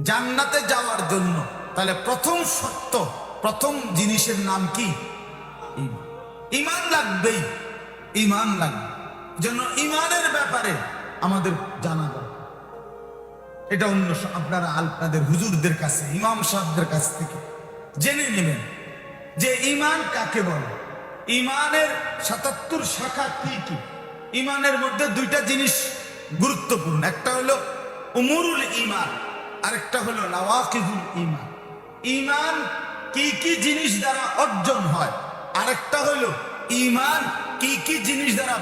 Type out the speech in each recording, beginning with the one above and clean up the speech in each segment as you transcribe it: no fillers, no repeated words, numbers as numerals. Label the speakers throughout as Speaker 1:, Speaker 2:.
Speaker 1: জান্নাতে যাওয়ার জন্য। তাহলে প্রথম শর্ত, প্রথম জিনিসের নাম কি? ঈমান লাগবেই, ঈমান লাগবে। জন্য ঈমানের ব্যাপারে আমাদের জানা দরকার। এটা অন্য আপনারা আপনাদের হুজুরদের কাছে, ইমাম সাহেবদের কাছ থেকে জেনে নেবেন যে ঈমান কাকে বলে, ঈমানের ৭৭ শাখা কি কি। ঈমানের মধ্যে দুইটা জিনিস গুরুত্বপূর্ণ, একটা হলো উমুরুল ঈমান, আরেকটা হলো নওয়াকিদুল ঈমান। ঈমান কি কি জিনিস দ্বারা অর্জন হয়, আরেকটা হলো ঈমান কি কি জিনিস দ্বারা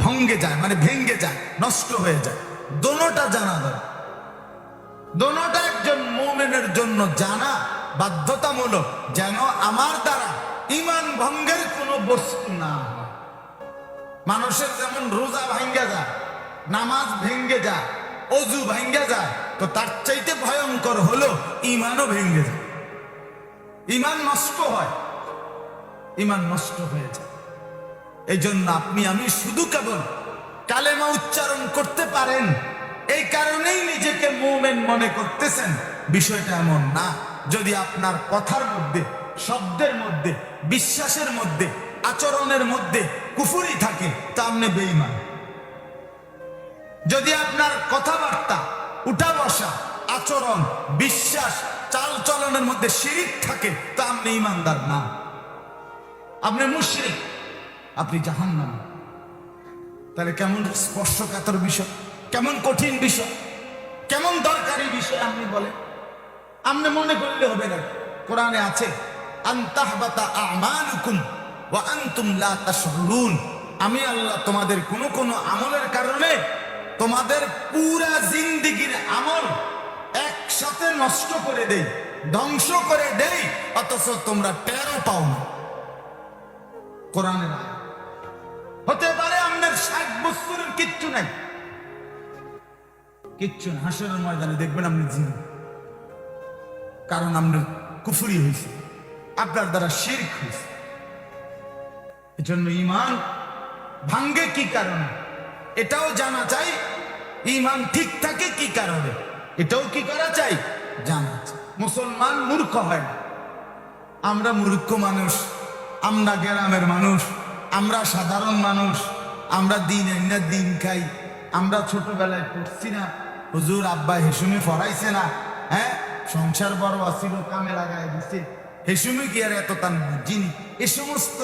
Speaker 1: ভঙ্গে যায়, মানে ভেঙ্গে যায়, নষ্ট হয়ে যায়। দোনোটা জানা দরকার। দোনোটা একজন মুমিনের জন্য জানা বাধ্যতামূলক, যেন আমার দ্বারা ঈমান ভঙ্গের কোনো বস্তু না হয়। মানুষের যেমন রোজা ভাঙ্গে যায়, নামাজ ভেঙ্গে যায়, অজু ভেঙ্গে যায়, তো তার চাইতে ভয়ঙ্কর হলো ঈমানও ভেঙ্গে যায়, ঈমান নষ্ট হয়, ঈমান নষ্ট হয়ে যায়। এই জন্য আপনি আমি শুধু কেবল কালেমা উচ্চারণ করতে পারেন, এই কারণেই নিজেকে মুমিন মনে করতেছেন, বিষয়টা এমন না। যদি আপনার কথার মধ্যে, শব্দের মধ্যে, বিশ্বাসের মধ্যে, আচরণের মধ্যে কুফরি থাকে, তা আপনি বেঈমান। যদি আপনার কথাবার্তা, উঠা বসা, আচরণ, বিশ্বাস, চাল চলনের মধ্যে শিরিক থাকে, তা আপনি ঈমানদার না, আপনি মুশরিক, আপনি জাহান্নামী। তাহলে কেমন স্পর্শকাতর বিষয়, কেমন কঠিন বিষয়, কেমন দরকারি বিষয় আপনি বলেন। আপনি মনে করলে হবে না, কোরআনে আছে আনতাহবাতা আমালুকুম ওয়া আনতুম লা তাশউরুন। আমি আল্লাহ তোমাদের কোন আমলের কারণে তোমাদের পুরা জিন্দেগীর আমল একসাথে নষ্ট করে দেই, ধ্বংস করে দেই, অথচ তোমরা টেরও পাও না। কোরআনের আয়াত। হতে পারে আপনার ৬০ বছরের কিচ্ছু নাই, কিচ্ছু না, হাসরের ময়দানে দেখবেন আপনি জীবন, কারণ আপনার কুফরি হয়েছে, আপনার দ্বারা শিরক হয়েছে। এজন্য ঈমান ভাঙ্গে কি কারণে এটাও জানা চাই, ঈমান ঠিক থাকে কি কারণে এটাও কি করা চাই, জানা চাই। মুসলমান মূর্খ হয় না, আমরা মূর্খ মানুষ, আমরা গ্রামের মানুষ, আমরা সাধারণ মানুষ, আমরা দিন এনে দিন খাই। আমরা ছোটবেলায় পড়ছি না, হুজুর আব্বা হেসুমি পড়াইছে না, হ্যাঁ সংসার বড় আসিল, কামে লাগাই দিছে, হেসুমি কি আর এত তান বুঝিনি। এ সমস্ত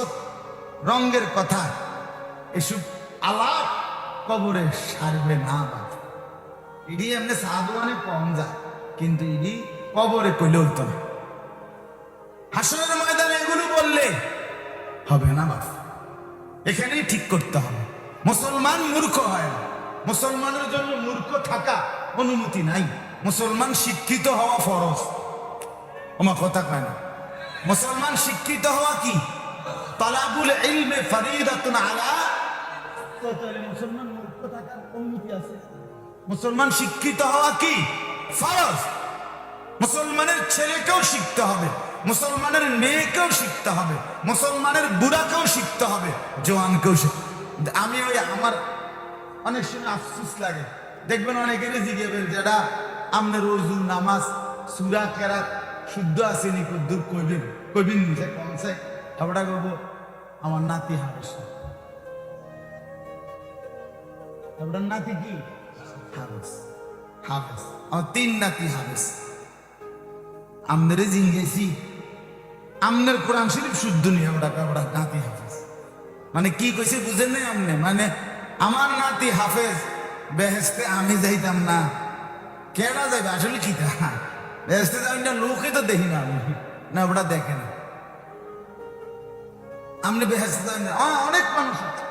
Speaker 1: রঙের কথা, এসব আলাপ কবরে সারবে না। ইডি এমনি সাধুয়ানে কম যায়, কিন্তু ইডি কবরে কইলে হইতো না। হাসরের ময়দানে এগুলো বললে হবে না, বাস এখানেই ঠিক করতে হবে। মুসলমান মূর্খ হয় না, মুসলমানের জন্য মূর্খ থাকা অনুমতি নাই। মুসলমান শিক্ষিত হওয়া ফরজ, আমার কথা কয় না। মুসলমান শিক্ষিত হওয়া কি তালাবুল ইলমে ফরিদাতুন আলা, মুসলমান মূর্খ থাকার অনুমতি আছে? মুসলমান শিক্ষিত হওয়া কি ফরজ। মুসলমানের ছেলেকেও শিখতে হবে, মুসলমানের মেয়েকেও শিখতে হবে, মুসলমানের বুড়াকেও শিখতে হবে, জওয়ানকেও শিখতে। আমি ওই আমার অনেক সময় আফসোস লাগে, দেখবেন অনেকের জিজ্ঞেবেন যেটা আপনার ওযু, নামাজ, সূরা কেরাত শুদ্ধ আসেনি, কদ্দুর কইবেন কইবেন নিজে কমছে হাবড়া করবো। আমার নাতি হাফেজ, আপনার নাতি কি হাফেজ? হাফেজ, আমার ৩ নাতি হাফেজ। আমনেরে জিঙ্গেছি, আমনের কোরআন শরীফ শুদ্ধ নিয়ে আমরা নাতি হাফেজ, মানে কি কইছে বুঝেন নাই আমনে? মানে আমার নাতি হাফেজ, বেহেশতে আমি যাইতাম না, কেডা যাইবে? আসলে কি বেহেশতে যাবেন না, লোকে তো দেখি না আমি, না ওটা দেখে না। আপনি বেহেশতে যাবেন না, অনেক মানুষ আছে